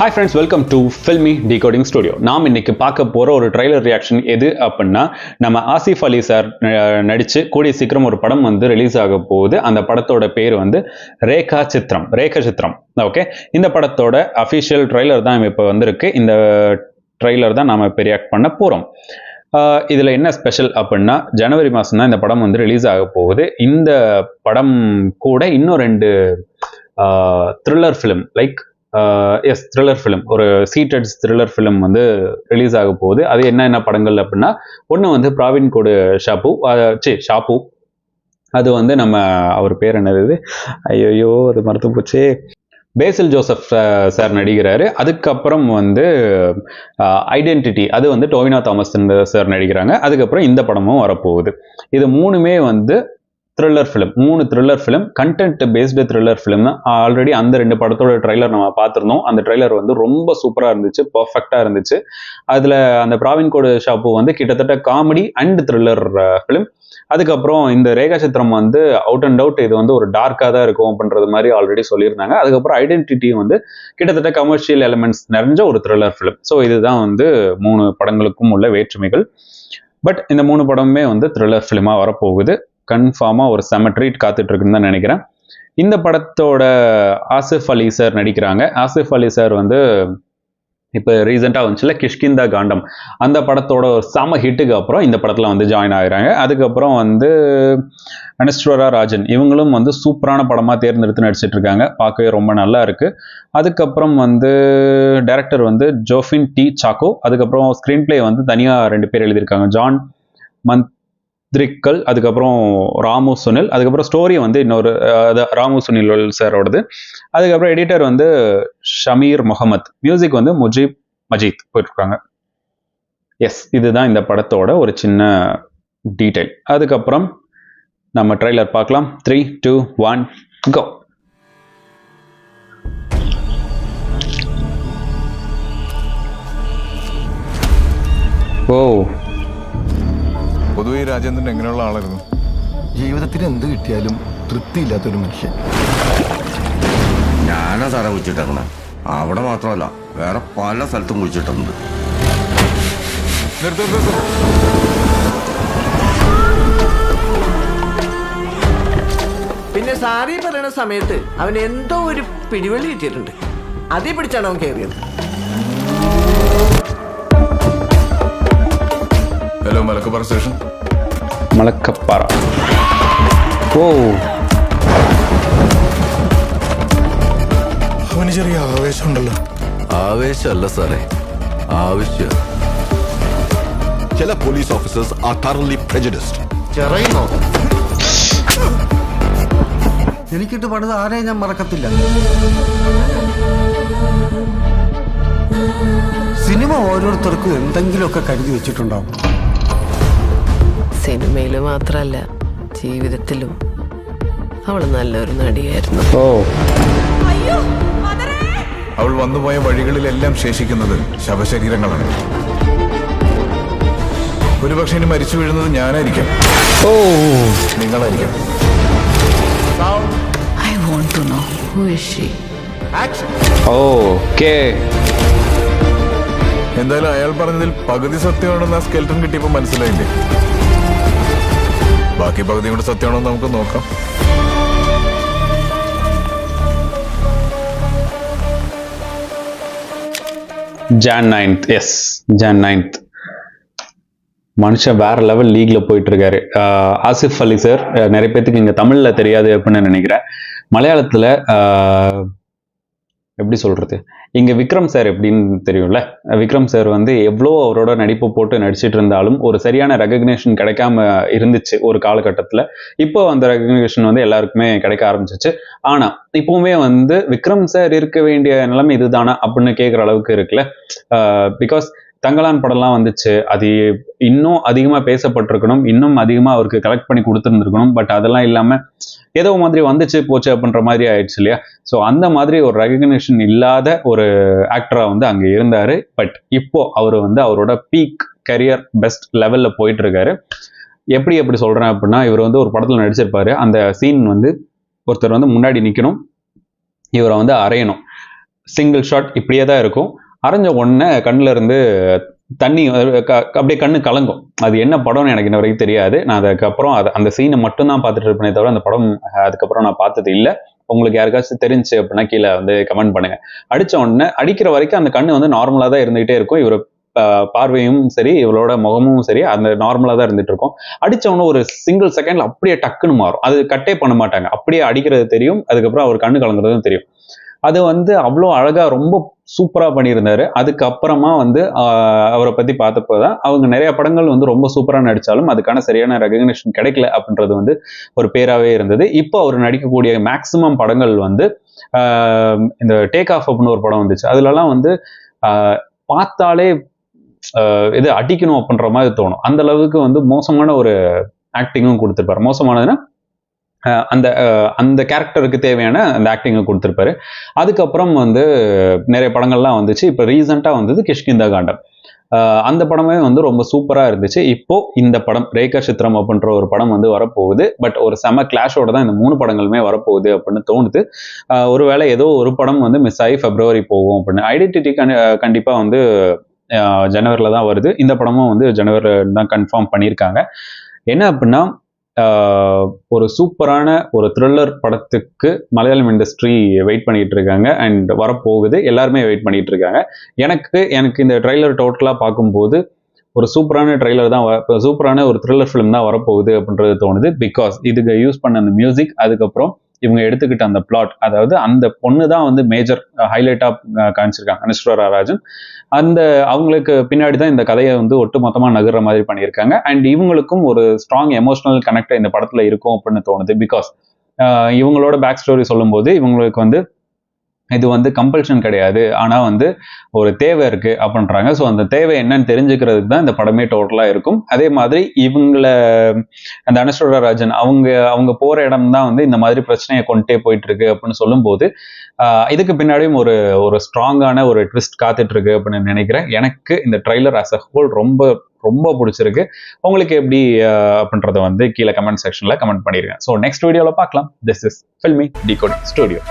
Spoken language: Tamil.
Hi friends, welcome to Filmy Decoding Studio. நாம் இன்னைக்கு பார்க்க போற ஒரு ட்ரைலர் ரியாக்ஷன் எது அப்படின்னா நம்ம ஆசிஃப் அலி சார் நடிச்சு கூடிய சீக்கிரம் ஒரு படம் வந்து ரிலீஸ் ஆக போகுது. அந்த படத்தோட பேர் வந்து ரேகா சித்திரம். ஓகே, இந்த படத்தோட அஃபிஷியல் ட்ரைலர் தான் இப்போ வந்திருக்கு. இந்த ட்ரைலர் தான் நாம இப்போ ரியாக்ட் பண்ண போறோம். இதில் என்ன ஸ்பெஷல் அப்படின்னா ஜனவரி மாதம் தான் இந்த படம் வந்து ரிலீஸ் ஆக போகுது. இந்த படம் கூட இன்னும் 2 த்ரில்லர் ஃபிலிம் த்ரில்லர் ஃபிலிம், ஒரு சீட்டட் த்ரில்லர் ஃபிலிம் வந்து ரிலீஸ் ஆக போகுது. அது என்ன படங்கள் அப்படின்னா, ஒன்று வந்து பிரவீன் கோடு ஷாப்பு, அது வந்து நம்ம அவர் பேர் என்னது, ஐயோ அது மறந்து போச்சு, பேசில் ஜோசப் சார் நடிக்கிறாரு. அதுக்கப்புறம் வந்து ஐடென்டிட்டி, அது வந்து டோவினோ தாமஸ் சார் நடிக்கிறாங்க. அதுக்கப்புறம் இந்த படமும் வரப்போகுது. இது 3மே வந்து thriller film, 3 thriller film, content based thriller film தான். ஆல்ரெடி அந்த 2 படத்தோட ட்ரைலர் நம்ம பார்த்துருந்தோம். அந்த ட்ரைலர் வந்து ரொம்ப சூப்பராக இருந்துச்சு, பர்ஃபெக்டாக இருந்துச்சு. அதில் அந்த பிரவீன் கோடு ஷாப்பு வந்து கிட்டத்தட்ட காமெடி அண்ட் த்ரில்லர் ஃபிலிம். அதுக்கப்புறம் இந்த ரேகா சித்திரம் வந்து அவுட் அண்ட் அவுட் இது வந்து ஒரு டார்க்காக தான் இருக்கும் அப்படின்றது மாதிரி ஆல்ரெடி சொல்லியிருந்தாங்க. அதுக்கப்புறம் ஐடென்டிட்டி வந்து கிட்டத்தட்ட கமர்ஷியல் எலிமெண்ட்ஸ் நிறைஞ்ச ஒரு த்ரில்லர் ஃபிலிம். ஸோ இதுதான் வந்து 3 படங்களுக்கும் உள்ள வேற்றுமைகள். பட் இந்த 3 படமுமே வந்து த்ரில்லர் ஃபிலிமாக வரப்போகுது. கன்ஃபார்மாக ஒரு செம ட்ரீட் காத்துட்டு இருக்குன்னு தான் நினைக்கிறேன். இந்த படத்தோட ஆசிஃப் அலி சார் நடிக்கிறாங்க. ஆசிஃப் அலி சார் வந்து இப்போ ரீசெண்டாக வந்துச்சுல கிஷ்கிந்தா காண்டம், அந்த படத்தோட ஒரு செம ஹிட்டுக்கு அப்புறம் இந்த படத்தில் வந்து ஜாயின் ஆகிறாங்க. அதுக்கப்புறம் வந்து அனஸ்வரா ராஜன், இவங்களும் வந்து சூப்பரான படமாக தேர்ந்தெடுத்து நடிச்சிட்டு இருக்காங்க. பார்க்கவே ரொம்ப நல்லா இருக்கு. அதுக்கப்புறம் வந்து டைரக்டர் வந்து ஜோஃபின் டி சாக்கோ. அதுக்கப்புறம் ஸ்க்ரீன் பிளே வந்து தனியாக 2 பேர் எழுதியிருக்காங்க, ஜான் மந்த்ரிக்கல், அதுக்கப்புறம் ராமு சுனில். அதுக்கப்புறம் ஸ்டோரி வந்து இன்னொரு ராமு சுனில் சாரோடது. அதுக்கப்புறம் எடிட்டர் வந்து ஷமீர் முகமது. மியூசிக் வந்து முஜீப் மஜீத் போயிட்டுருக்காங்க. எஸ், இதுதான் இந்த படத்தோட ஒரு சின்ன டீட்டெயில். அதுக்கப்புறம் நம்ம ட்ரைலர் பார்க்கலாம். 3, 2, 1 கோ. ഓ, പൊതുവെ രാജേന്ദ്രൻ എങ്ങനെയുള്ള ആളായിരുന്നു? ജീവിതത്തിന് എന്ത് കിട്ടിയാലും തൃപ്തിയില്ലാത്തൊരു മനുഷ്യൻ. ഞാനാ സാറെ കുഴിച്ചിട്ടേക്കണേ. അവിടെ മാത്രമല്ല, വേറെ പല സ്ഥലത്തും കുഴിച്ചിട്ടുണ്ട്. പിന്നെ സാറി പറയുന്ന സമയത്ത് അവൻ എന്തോ ഒരു പിടിവള്ളി കിട്ടിയിട്ടുണ്ട്. അതേ പിടിച്ചാണ് അവൻ കയറിയത്. Hello, Malakkappara station. മലക്കപ്പാറ. ഓ, അവന് ചെറിയ ആവേശമുണ്ടല്ലോ. ആവേശമല്ല സാറേ, ആവശ്യം. ചില police officers are thoroughly prejudiced. ചെറിയുന്നോ? എനിക്കിട്ട് പണിത് ആരെയും ഞാൻ മറക്കത്തില്ല. സിനിമ ഓരോരുത്തർക്കും എന്തെങ്കിലുമൊക്കെ കരുതി വെച്ചിട്ടുണ്ടാവും. സിനിമയിൽ മാത്രമല്ല, ജീവിതത്തിലും അവൾ നല്ലൊരു നടിയായിരുന്നു. ഓ, അവൾ വന്നുപോയ വഴികളിലെല്ലാം ശേഷിക്കുന്നത് ശവശരീരങ്ങളാണ്. ഒരുപക്ഷെ ഇനി മരിച്ചു വീഴുന്നത് ഞാനായിരിക്കാം, ഓ, നിങ്ങളായിരിക്കാം. I want to know who is she. Okay. എന്തായാലും അയാൾ പറഞ്ഞതിൽ പകുതി സത്യമാണെന്ന് ആ സ്കെൽട്ടൺ കിട്ടിയപ്പോൾ മനസ്സിലായില്ലേ? ബാക്കി പകുതി കൂടെ സത്യമാണോ നമുക്ക് നോക്കാം. Jan 9th, yes, Jan 9th. மனுஷன் வேற லெவல் லீக்ல போயிட்டு இருக்காரு. ஆசிஃப் அலி சார் நிறைய பேத்துக்கு இங்க தமிழ்ல தெரியாது அப்படின்னு நினைக்கிறேன். மலையாளத்துல எப்படி சொல்றது, இங்க விக்ரம் சார் எப்படின்னு தெரியும்ல. விக்ரம் சார் வந்து எவ்வளோ அவரோட நடிப்பு போட்டு நடிச்சிட்டு இருந்தாலும் ஒரு சரியான ரெகக்னேஷன் கிடைக்காம இருந்துச்சு ஒரு காலகட்டத்தில். இப்போ அந்த ரெகக்னேஷன் வந்து எல்லாருக்குமே கிடைக்க ஆரம்பிச்சிச்சு. ஆனா இப்பவுமே வந்து விக்ரம் சார் இருக்க வேண்டிய நிலைமை இதுதானா அப்படின்னு கேட்குற அளவுக்கு இருக்குல்ல. பிகாஸ் தங்கலான் படம்லாம் வந்துச்சு, அது இன்னும் அதிகமாக பேசப்பட்டிருக்கணும், இன்னும் அதிகமாக அவருக்கு கலெக்ட் பண்ணி கொடுத்துருந்துருக்கணும். பட் அதெல்லாம் இல்லாமல் ஏதோ மாதிரி வந்துச்சு போச்சு அப்படின்ற மாதிரி ஆயிடுச்சு இல்லையா. ஸோ அந்த மாதிரி ஒரு ரெகக்னேஷன் இல்லாத ஒரு ஆக்டராக வந்து அங்கே இருந்தார். பட் இப்போ அவர் வந்து அவரோட பீக் கரியர் பெஸ்ட் லெவலில் போயிட்டு இருக்காரு. எப்படி சொல்கிறேன் அப்படின்னா, இவர் வந்து ஒரு படத்தில் நடிச்சிருப்பாரு. அந்த சீன் வந்து ஒருத்தர் வந்து முன்னாடி நிற்கணும், இவரை வந்து அரையணும். சிங்கிள் ஷாட் இப்படியே தான் இருக்கும். அரைஞ்ச உடனே கண்ணுல இருந்து தண்ணி அப்படியே கண்ணு கலங்கும். அது என்ன படம்னு எனக்கு இன்ன வரைக்கும் தெரியாது. நான் அதுக்கப்புறம் அந்த சீனை மட்டும் தான் பார்த்துட்டு இருப்பேனே தவிர அந்த படம் அதுக்கப்புறம் நான் பார்த்தது இல்லை. உங்களுக்கு யாருக்காச்சும் தெரிஞ்சு அப்படின்னா கீழே வந்து கமெண்ட் பண்ணுங்க. அடிச்ச உடனே அடிக்கிற வரைக்கும் அந்த கண்ணு வந்து நார்மலா தான் இருந்துகிட்டே இருக்கும். இவர் பார்வையும் சரி, இவளோட முகமும் சரி, அந்த நார்மலா தான் இருந்துட்டு இருக்கும். அடிச்சவனும் ஒரு சிங்கிள் செகண்ட்ல அப்படியே டக்குன்னு மாறும். அது கட்டே பண்ண மாட்டாங்க. அப்படியே அடிக்கிறது தெரியும், அதுக்கப்புறம் அவர் கண்ணு கலங்குறதும் தெரியும். அது வந்து அவ்வளோ அழகா ரொம்ப சூப்பரா பண்ணியிருந்தாரு. அதுக்கப்புறமா வந்து அவரை பத்தி பார்த்தப்போதான் அவங்க நிறைய படங்கள் வந்து ரொம்ப சூப்பரா நடிச்சாலும் அதுக்கான சரியான ரெகக்னிஷன் கிடைக்கல அப்படின்றது வந்து ஒரு பேராவே இருந்தது. இப்போ அவர் நடிக்கக்கூடிய மேக்சிமம் படங்கள் வந்து இந்த டேக் ஆஃப் அப்படின்னு ஒரு படம் வந்துச்சு. அதுலலாம் வந்து பார்த்தாலே இது அடிக்கணும் அப்படின்ற மாதிரி தோணும். அந்த அளவுக்கு வந்து மோசமான ஒரு ஆக்டிங்கும் கொடுத்துருப்பாரு. மோசமானதுன்னா அந்த கேரக்டருக்கு தேவையான அந்த ஆக்டிங்கை கொடுத்துருப்பாரு. அதுக்கப்புறம் வந்து நிறைய படங்கள்லாம் வந்துச்சு. இப்போ ரீசெண்டாக வந்தது கிஷ்கிந்தா காண்டம். அந்த படமே வந்து ரொம்ப சூப்பராக இருந்துச்சு. இப்போ இந்த படம் ரேகா சித்திரம் அப்படின்ற ஒரு படம் வந்து வரப்போகுது. பட் ஒரு செம கிளாஷோட தான் இந்த 3 படங்களுமே வரப்போகுது அப்படின்னு தோணுது. ஒருவேளை ஏதோ ஒரு படம் வந்து மிஸ் ஆகி பிப்ரவரி போகும் அப்படின்னு. ஐடென்டிட்டி கண்டிப்பாக வந்து ஜனவரியில் தான் வருது. இந்த படமும் வந்து ஜனவரியில் தான் கன்ஃபார்ம் பண்ணியிருக்காங்க. என்ன அப்படின்னா ஒரு சூப்பரான ஒரு த்ரில்லர் படத்துக்கு மலையாளம் இண்டஸ்ட்ரி வெயிட் பண்ணிட்டு இருக்காங்க அண்ட் வரப்போகுது. எல்லாருமே வெயிட் பண்ணிட்டு இருக்காங்க. எனக்கு இந்த ட்ரெய்லர் டோட்டலாக பார்க்கும்போது ஒரு சூப்பரான ட்ரெய்லர் தான், சூப்பரான ஒரு த்ரில்லர் ஃபிலிம் தான் வரப்போகுது அப்படின்றது தோணுது. பிகாஸ் இதுக்கு யூஸ் பண்ண அந்த மியூசிக், அதுக்கப்புறம் இவங்க எடுத்துக்கிட்ட அந்த பிளாட், அதாவது அந்த பொண்ணு தான் வந்து மேஜர் ஹைலைட்டாக காமிச்சிருக்காங்க, அனுஷ்வரா ராஜன். அவங்களுக்கு பின்னாடி தான் இந்த கதையை வந்து ஒட்டு மொத்தமாக நகர்ற மாதிரி பண்ணியிருக்காங்க. அண்ட் இவங்களுக்கும் ஒரு ஸ்ட்ராங் எமோஷனல் கனெக்ட் இந்த படத்தில் இருக்கும் அப்படின்னு தோணுது. பிகாஸ் இவங்களோட பேக் ஸ்டோரி சொல்லும்போது இவங்களுக்கு வந்து இது வந்து கம்பல்ஷன் கிடையாது, ஆனால் வந்து ஒரு தேவை இருக்கு அப்படின்றாங்க. ஸோ அந்த தேவை என்னன்னு தெரிஞ்சுக்கிறதுக்கு தான் இந்த படமே டோட்டலாக இருக்கும். அதே மாதிரி அந்த அனுஷ்வரா ராஜன் அவங்க போற இடம் தான் வந்து இந்த மாதிரி பிரச்சனையை கொண்டே போயிட்டு இருக்கு அப்படின்னு சொல்லும்போது இதுக்கு பின்னாடியும் ஒரு ஸ்ட்ராங்கான ஒரு ட்விஸ்ட் காத்துட்டு இருக்கு அப்படின்னு நினைக்கிறேன். எனக்கு இந்த ட்ரைலர் ஆஸ் அ ஹோல் ரொம்ப ரொம்ப பிடிச்சிருக்கு. உங்களுக்கு எப்படி அப்படின்றத வந்து கீழே கமெண்ட் செக்ஷன்ல கமெண்ட் பண்ணிருக்கேன். ஸோ நெக்ஸ்ட் வீடியோவில் பார்க்கலாம். This is filmi decoding studio.